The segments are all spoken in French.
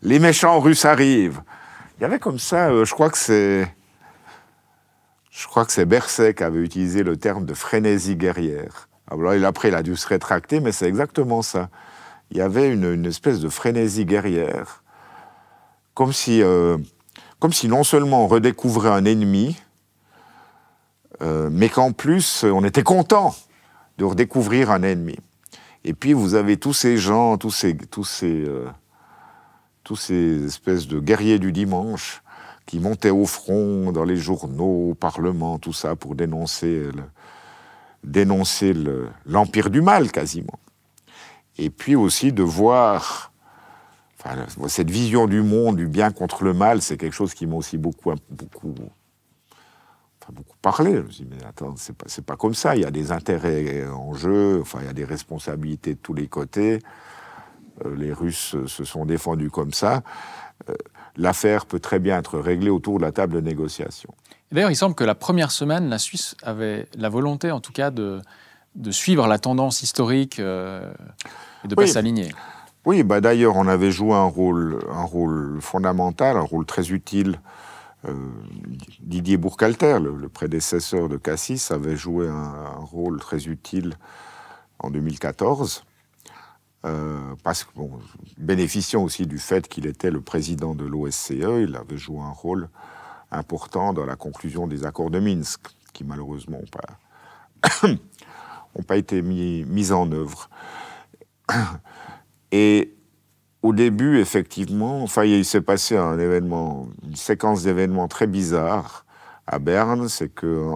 les méchants Russes arrivent. Il y avait comme ça, je crois que c'est Berset qui avait utilisé le terme de frénésie guerrière. Alors après, il a dû se rétracter, mais c'est exactement ça. Il y avait une espèce de frénésie guerrière, comme si non seulement on redécouvrait un ennemi, mais qu'en plus, on était content de redécouvrir un ennemi. Et puis, vous avez tous ces gens, tous ces espèces de guerriers du dimanche qui montaient au front, dans les journaux, au Parlement, tout ça, pour dénoncer l'empire du mal, quasiment. Et puis aussi de voir... cette vision du monde, du bien contre le mal, c'est quelque chose qui m'a aussi beaucoup parlé. Je me suis dit, mais attends, c'est pas comme ça. Il y a des intérêts en jeu, il y a des responsabilités de tous les côtés. Les Russes se sont défendus comme ça. L'affaire peut très bien être réglée autour de la table de négociation. D'ailleurs, il semble que la première semaine, la Suisse avait la volonté, en tout cas, de suivre la tendance historique et de ne pas s'aligner. Oui, d'ailleurs, on avait joué un rôle fondamental, un rôle très utile. Didier Burkhalter, le prédécesseur de Cassis, avait joué un rôle très utile en 2014, parce que, bénéficiant aussi du fait qu'il était le président de l'OSCE, il avait joué un rôle important dans la conclusion des accords de Minsk, qui malheureusement n'ont pas été mis en œuvre. Et au début, effectivement, il s'est passé une séquence d'événements très bizarres à Berne. C'est que,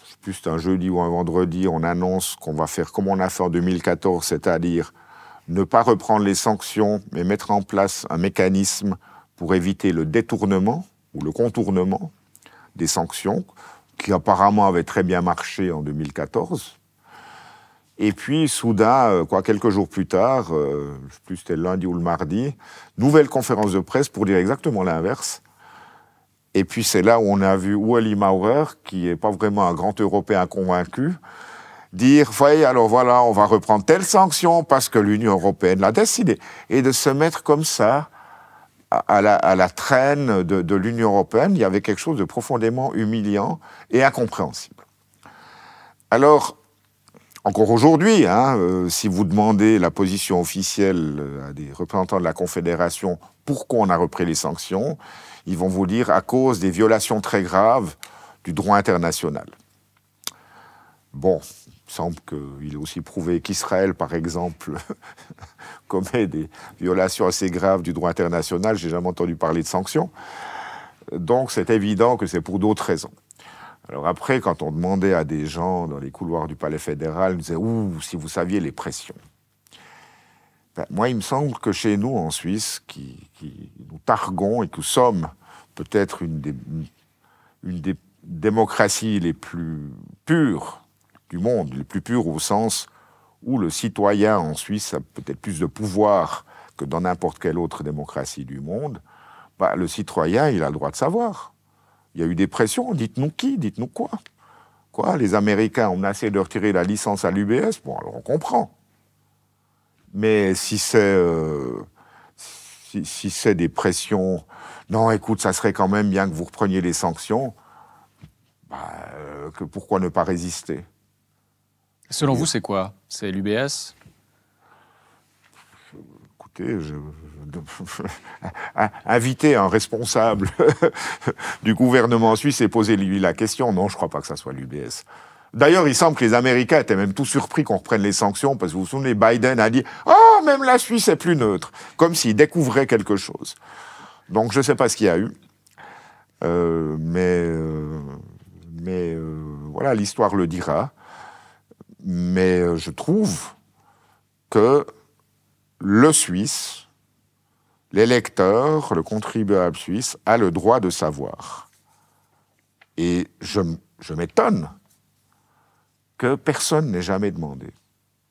je sais plus, c'est un jeudi ou un vendredi, on annonce qu'on va faire comme on a fait en 2014, c'est-à-dire ne pas reprendre les sanctions, mais mettre en place un mécanisme pour éviter le détournement ou le contournement des sanctions, qui apparemment avait très bien marché en 2014. Et puis, soudain, quelques jours plus tard, je ne sais plus si c'était le lundi ou le mardi, nouvelle conférence de presse pour dire exactement l'inverse. Et puis, c'est là où on a vu Ueli Maurer, qui n'est pas vraiment un grand Européen convaincu, dire « alors voilà, on va reprendre telle sanction parce que l'Union européenne l'a décidé ». Et de se mettre comme ça à la traîne de l'Union européenne, il y avait quelque chose de profondément humiliant et incompréhensible. Alors, encore aujourd'hui, si vous demandez la position officielle à des représentants de la Confédération, pourquoi on a repris les sanctions, ils vont vous dire à cause des violations très graves du droit international. Bon, il semble qu'il est aussi prouvé qu'Israël, par exemple, commet des violations assez graves du droit international. J'ai jamais entendu parler de sanctions. Donc c'est évident que c'est pour d'autres raisons. Alors après, quand on demandait à des gens dans les couloirs du Palais fédéral, ils disaient « Ouh, si vous saviez les pressions ». Moi, il me semble que chez nous, en Suisse, qui nous targuons et que nous sommes peut-être une des démocraties les plus pures du monde, les plus pures au sens où le citoyen en Suisse a peut-être plus de pouvoir que dans n'importe quelle autre démocratie du monde, le citoyen, il a le droit de savoir. Il y a eu des pressions, dites-nous qui, dites-nous quoi. Quoi, les Américains ont menacé de retirer la licence à l'UBS, bon, alors on comprend. Mais si c'est des pressions, non, écoute, ça serait quand même bien que vous repreniez les sanctions, pourquoi ne pas résister? Selon vous, c'est quoi? C'est l'UBS? Écoutez, inviter un responsable du gouvernement suisse et poser lui la question, non, je ne crois pas que ça soit l'UBS. D'ailleurs, il semble que les Américains étaient même tout surpris qu'on reprenne les sanctions, parce que vous vous souvenez, Biden a dit « Oh, même la Suisse est plus neutre », comme s'il découvrait quelque chose. Donc, je ne sais pas ce qu'il y a eu, mais voilà, l'histoire le dira. Mais je trouve que le Suisse, l'électeur, le contribuable suisse, a le droit de savoir. Et je m'étonne que personne n'ait jamais demandé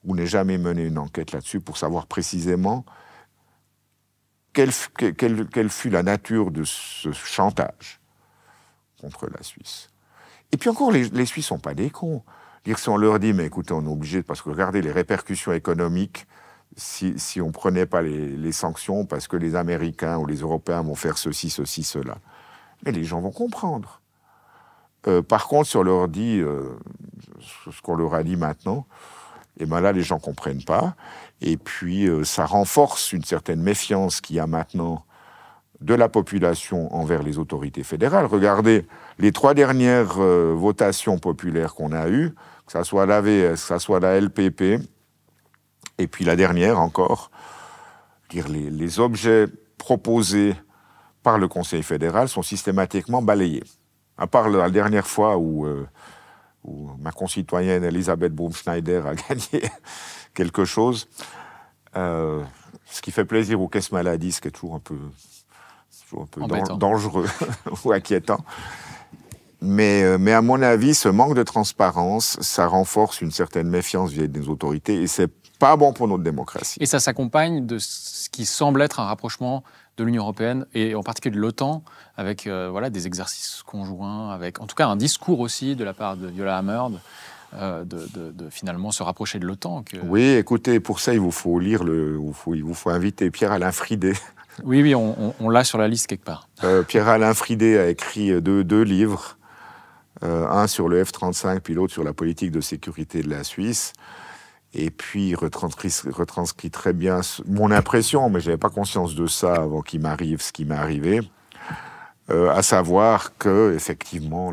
ou n'ait jamais mené une enquête là-dessus pour savoir précisément quelle fut la nature de ce chantage contre la Suisse. Et puis encore, les Suisses ne sont pas des cons. Dire si on leur dit, mais écoutez, on est obligé, parce que regardez les répercussions économiques si on ne prenait pas les sanctions parce que les Américains ou les Européens vont faire ceci, cela. Mais les gens vont comprendre. Par contre, si on leur dit ce qu'on leur a dit maintenant, et ben là, les gens ne comprennent pas. Et puis, ça renforce une certaine méfiance qu'il y a maintenant de la population envers les autorités fédérales. Regardez les 3 dernières votations populaires qu'on a eues, que ce soit l'AVS, que ce soit la LPP, et puis la dernière encore, les objets proposés par le Conseil fédéral sont systématiquement balayés. À part la dernière fois où ma concitoyenne Elisabeth Baumschneider a gagné quelque chose, ce qui fait plaisir aux caisses maladies, ce qui est toujours un peu dangereux ou inquiétant. Mais à mon avis, ce manque de transparence, ça renforce une certaine méfiance vis-à-vis des autorités et c'est pas bon pour notre démocratie. Et ça s'accompagne de ce qui semble être un rapprochement de l'Union européenne et en particulier de l'OTAN avec des exercices conjoints, avec en tout cas un discours aussi de la part de Viola Amherd de finalement se rapprocher de l'OTAN. Oui, écoutez, pour ça, il vous faut lire il vous faut inviter Pierre-Alain Fridé. Oui, on l'a sur la liste quelque part. Pierre-Alain Fridé a écrit deux livres, un sur le F-35, puis l'autre sur la politique de sécurité de la Suisse. Et puis, il retranscrit très bien mon impression, mais je n'avais pas conscience de ça avant qu'il m'arrive ce qui m'est arrivé, à savoir que, effectivement,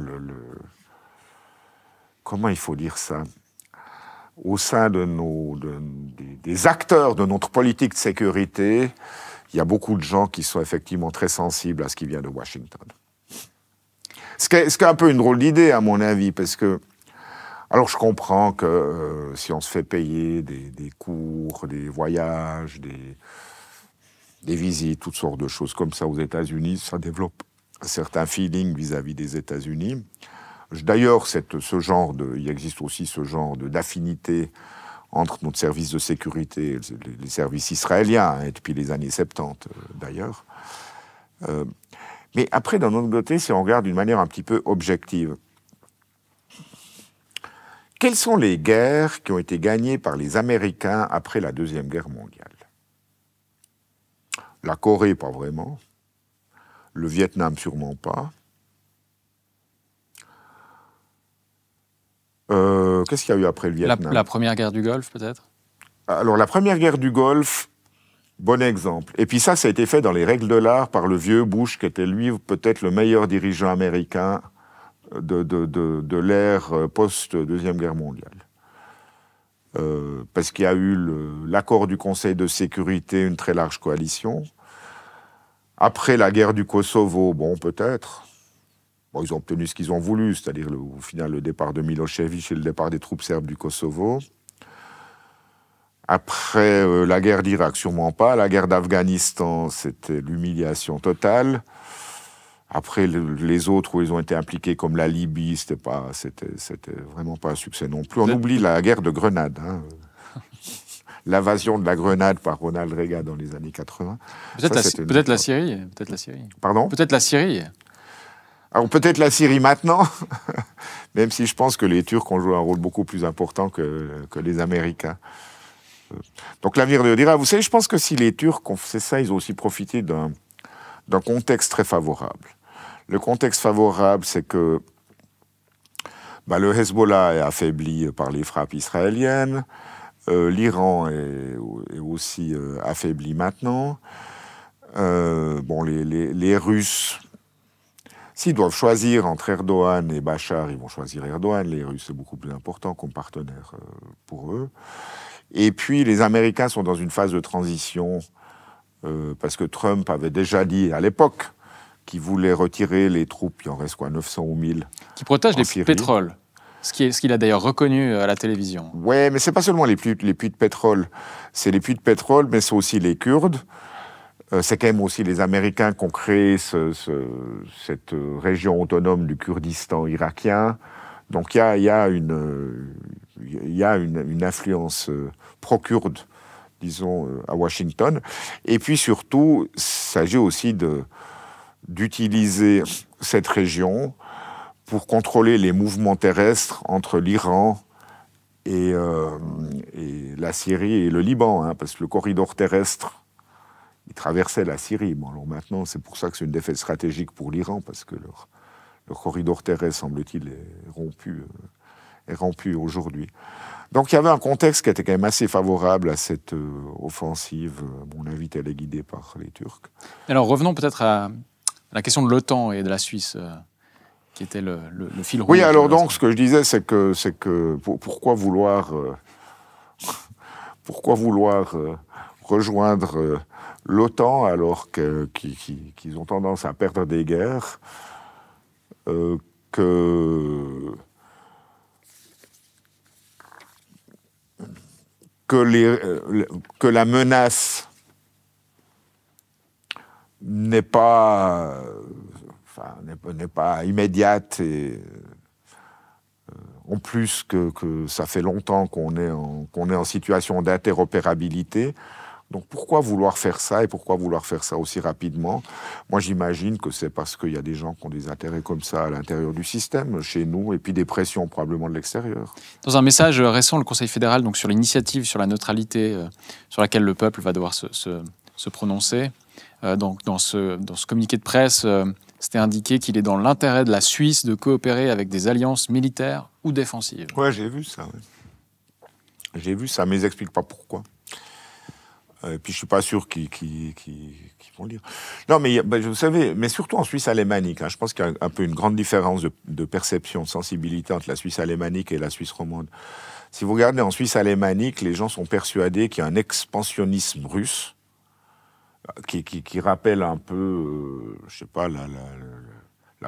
comment il faut dire ça ? Au sein des acteurs de notre politique de sécurité, il y a beaucoup de gens qui sont effectivement très sensibles à ce qui vient de Washington. Ce qui est un peu une drôle d'idée, à mon avis, parce que alors, je comprends que si on se fait payer des cours, des voyages, des visites, toutes sortes de choses comme ça aux États-Unis, ça développe un certain feeling vis-à-vis des États-Unis. D'ailleurs, il existe aussi ce genre d'affinité entre notre service de sécurité et les services israéliens, depuis les années 70 d'ailleurs. Mais après, d'un autre côté, si on regarde d'une manière un petit peu objective, quelles sont les guerres qui ont été gagnées par les Américains après la Deuxième Guerre mondiale ? La Corée, pas vraiment. Le Vietnam, sûrement pas. Qu'est-ce qu'il y a eu après le Vietnam ? La première guerre du Golfe, peut-être ? Alors, la première guerre du Golfe, bon exemple. Et puis ça a été fait dans les règles de l'art par le vieux Bush, qui était, lui, peut-être le meilleur dirigeant américain de l'ère post-Deuxième Guerre mondiale. Parce qu'il y a eu l'accord du Conseil de sécurité, une très large coalition. Après la guerre du Kosovo, bon, peut-être. Bon, ils ont obtenu ce qu'ils ont voulu, c'est-à-dire au final le départ de Milosevic et le départ des troupes serbes du Kosovo. Après la guerre d'Irak, sûrement pas. La guerre d'Afghanistan, c'était l'humiliation totale. Après, les autres où ils ont été impliqués, comme la Libye, c'était vraiment pas un succès non plus. On oublie la guerre de Grenade, hein. L'invasion de la Grenade par Ronald Reagan dans les années 80. Peut-être la Syrie. Pardon ? Peut-être la Syrie. Alors peut-être la Syrie maintenant, même si je pense que les Turcs ont joué un rôle beaucoup plus important que les Américains. Donc l'avenir de dira. Vous savez, je pense que si les Turcs ont fait ça, ils ont aussi profité d'un contexte très favorable. Le contexte favorable, c'est que le Hezbollah est affaibli par les frappes israéliennes, l'Iran est aussi affaibli maintenant. Les Russes, s'ils doivent choisir entre Erdogan et Bachar, ils vont choisir Erdogan. Les Russes, c'est beaucoup plus important comme partenaire pour eux. Et puis, les Américains sont dans une phase de transition parce que Trump avait déjà dit à l'époque qu'il voulait retirer les troupes, il en reste 900 ou 1000. Qui protègent les puits de pétrole, ce qu'il a d'ailleurs reconnu à la télévision. Oui, mais ce n'est pas seulement les puits de pétrole. C'est les puits de pétrole, mais c'est aussi les Kurdes. C'est quand même aussi les Américains qui ont créé cette région autonome du Kurdistan irakien. Donc il y a une influence pro-kurde, disons, à Washington. Et puis surtout, il s'agit aussi d'utiliser cette région pour contrôler les mouvements terrestres entre l'Iran et la Syrie et le Liban, hein, parce que le corridor terrestre, il traversait la Syrie. Bon, alors maintenant, c'est pour ça que c'est une défaite stratégique pour l'Iran, parce que leur corridor terrestre, semble-t-il, est rompu aujourd'hui. Donc il y avait un contexte qui était quand même assez favorable à cette offensive. À mon avis, elle est guidée par les Turcs. Alors revenons peut-être à la question de l'OTAN et de la Suisse, qui était le fil rouge. Oui, alors donc ce que je disais, c'est que pourquoi vouloir rejoindre l'OTAN alors qu'ils ont tendance à perdre des guerres, que la menace n'est pas immédiate et en plus que ça fait longtemps qu'on est en situation d'interopérabilité. Donc pourquoi vouloir faire ça et pourquoi vouloir faire ça aussi rapidement? Moi j'imagine que c'est parce qu'il y a des gens qui ont des intérêts comme ça à l'intérieur du système, chez nous, et puis des pressions probablement de l'extérieur. Dans un message récent, le Conseil fédéral, donc sur l'initiative sur la neutralité, sur laquelle le peuple va devoir se prononcer, donc dans ce communiqué de presse, c'était indiqué qu'il est dans l'intérêt de la Suisse de coopérer avec des alliances militaires ou défensives. Ouais, j'ai vu ça. Ouais. J'ai vu ça, mais ils n'expliquent pas pourquoi. Et puis je suis pas sûr qu'ils vont lire. Non, mais vous savez, mais surtout en Suisse alémanique, hein, je pense qu'il y a un peu une grande différence de perception, de sensibilité entre la Suisse alémanique et la Suisse romande. Si vous regardez en Suisse alémanique, les gens sont persuadés qu'il y a un expansionnisme russe qui rappelle un peu, je sais pas, la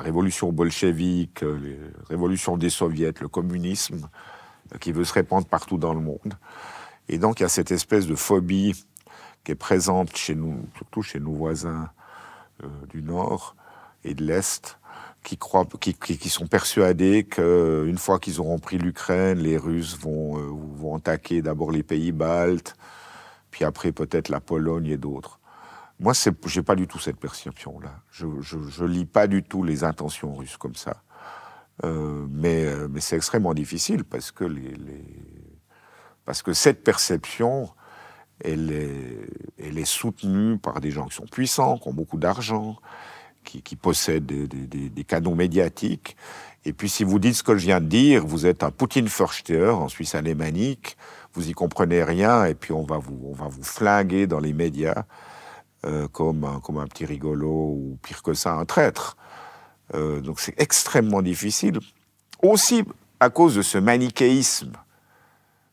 révolution bolchevique, les révolutions des soviets, le communisme, qui veut se répandre partout dans le monde. Et donc il y a cette espèce de phobie qui est présente chez nous, surtout chez nos voisins du Nord et de l'Est, qui sont persuadés qu'une fois qu'ils auront pris l'Ukraine, les Russes vont attaquer d'abord les pays baltes, puis après peut-être la Pologne et d'autres. Moi, j'ai pas du tout cette perception-là. Je lis pas du tout les intentions russes comme ça. Mais c'est extrêmement difficile parce que cette perception, elle est soutenue par des gens qui sont puissants, qui ont beaucoup d'argent, qui possèdent des canaux médiatiques. Et puis, si vous dites ce que je viens de dire, vous êtes un Poutine-Försteher en Suisse alémanique, vous y comprenez rien, et puis on va vous flinguer dans les médias comme un petit rigolo, ou pire que ça, un traître. Donc c'est extrêmement difficile, aussi à cause de ce manichéisme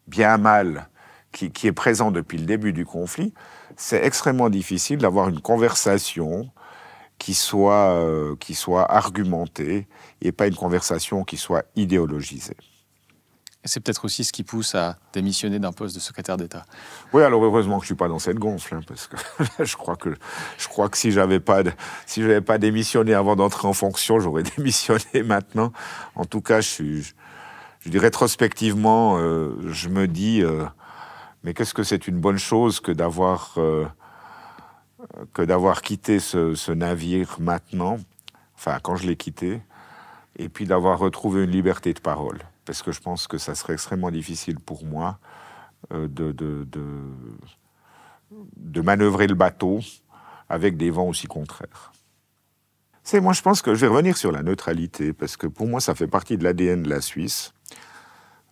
bien mal qui est présent depuis le début du conflit. C'est extrêmement difficile d'avoir une conversation qui soit argumentée et pas une conversation qui soit idéologisée. Et c'est peut-être aussi ce qui pousse à démissionner d'un poste de secrétaire d'État. Oui, alors heureusement que je suis pas dans cette gonfle, hein, parce que je crois que si j'avais pas démissionné avant d'entrer en fonction, j'aurais démissionné maintenant. En tout cas, je dis rétrospectivement, je me dis, mais qu'est-ce que c'est une bonne chose que d'avoir quitté ce navire maintenant, enfin quand je l'ai quitté, et puis d'avoir retrouvé une liberté de parole. Parce que je pense que ça serait extrêmement difficile pour moi de manœuvrer le bateau avec des vents aussi contraires. Moi, je pense que je vais revenir sur la neutralité, parce que pour moi, ça fait partie de l'ADN de la Suisse.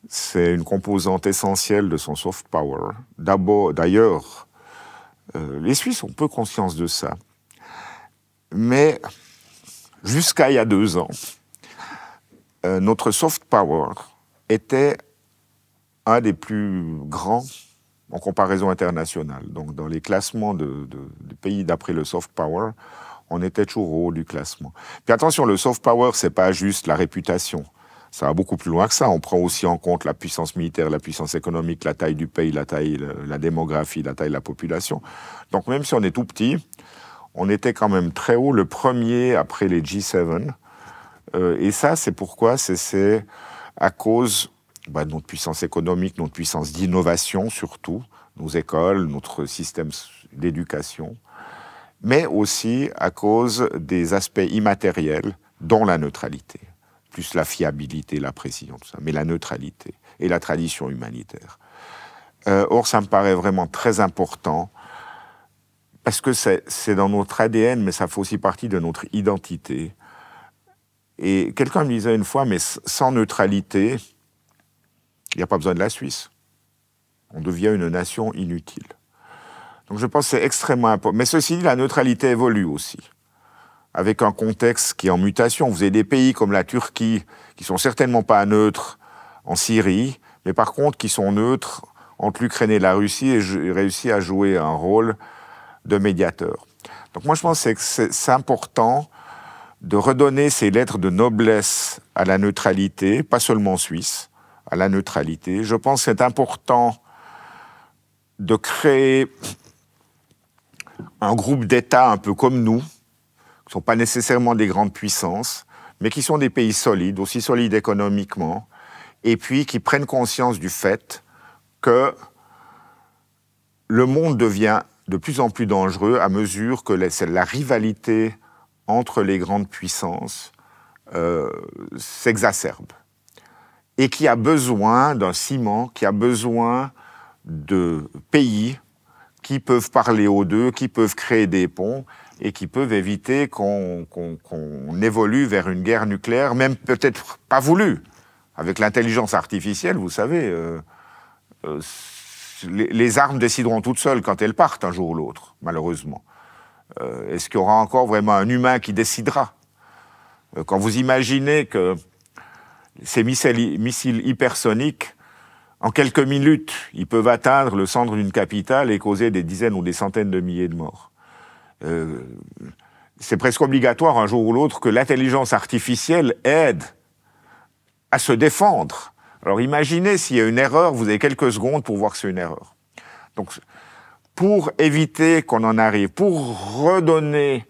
C'est une composante essentielle de son soft power. D'ailleurs, les Suisses ont peu conscience de ça. Mais jusqu'à il y a 2 ans, notre soft power était un des plus grands en comparaison internationale. Donc, dans les classements des pays d'après le soft power, on était toujours au haut du classement. Puis attention, le soft power, c'est pas juste la réputation. Ça va beaucoup plus loin que ça. On prend aussi en compte la puissance militaire, la puissance économique, la taille du pays, la démographie, la taille de la population. Donc, même si on est tout petit, on était quand même très haut, le premier après les G7. Et ça, c'est pourquoi c'est à cause de notre puissance économique, notre puissance d'innovation surtout, nos écoles, notre système d'éducation, mais aussi à cause des aspects immatériels, dont la neutralité. plus la fiabilité, la précision, tout ça, mais la neutralité et la tradition humanitaire. Or, ça me paraît vraiment très important, parce que c'est dans notre ADN, mais ça fait aussi partie de notre identité. Et quelqu'un me disait une fois, mais sans neutralité, il n'y a pas besoin de la Suisse. On devient une nation inutile. Donc je pense que c'est extrêmement important. Mais ceci dit, la neutralité évolue aussi, avec un contexte qui est en mutation. Vous avez des pays comme la Turquie, qui sont certainement pas neutres en Syrie, mais par contre qui sont neutres entre l'Ukraine et la Russie et réussissent à jouer un rôle de médiateur. Donc moi je pense que c'est important de redonner ces lettres de noblesse à la neutralité, pas seulement suisse, à la neutralité. Je pense que c'est important de créer un groupe d'États un peu comme nous, qui ne sont pas nécessairement des grandes puissances, mais qui sont des pays solides, aussi solides économiquement, et puis qui prennent conscience du fait que le monde devient de plus en plus dangereux à mesure que la rivalité entre les grandes puissances s'exacerbe. Et qui a besoin d'un ciment, qui a besoin de pays qui peuvent parler aux deux, qui peuvent créer des ponts et qui peuvent éviter qu'on évolue vers une guerre nucléaire, même peut-être pas voulue. Avec l'intelligence artificielle, vous savez, les armes décideront toutes seules quand elles partent un jour ou l'autre, malheureusement. Est-ce qu'il y aura encore vraiment un humain qui décidera? Quand vous imaginez que ces missiles hypersoniques, en quelques minutes, ils peuvent atteindre le centre d'une capitale et causer des dizaines ou des centaines de milliers de morts. C'est presque obligatoire un jour ou l'autre que l'intelligence artificielle aide à se défendre. Alors imaginez s'il y a une erreur, vous avez quelques secondes pour voir que c'est une erreur. Donc, pour éviter qu'on en arrive, pour redonner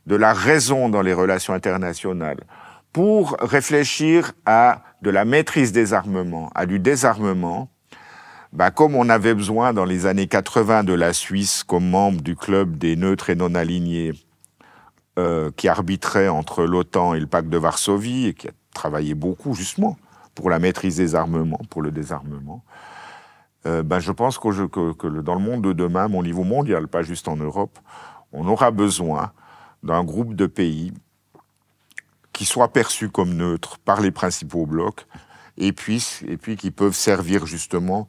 de la raison dans les relations internationales, pour réfléchir à de la maîtrise des armements, à du désarmement, comme on avait besoin dans les années 80 de la Suisse comme membre du club des neutres et non alignés qui arbitrait entre l'OTAN et le pacte de Varsovie et qui a travaillé beaucoup justement pour la maîtrise des armements, pour le désarmement, je pense que dans le monde de demain, au niveau mondial, pas juste en Europe, on aura besoin d'un groupe de pays qui soient perçus comme neutres par les principaux blocs et puis qui peuvent servir justement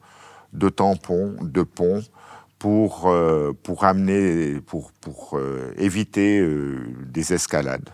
de tampons, de ponts pour éviter des escalades.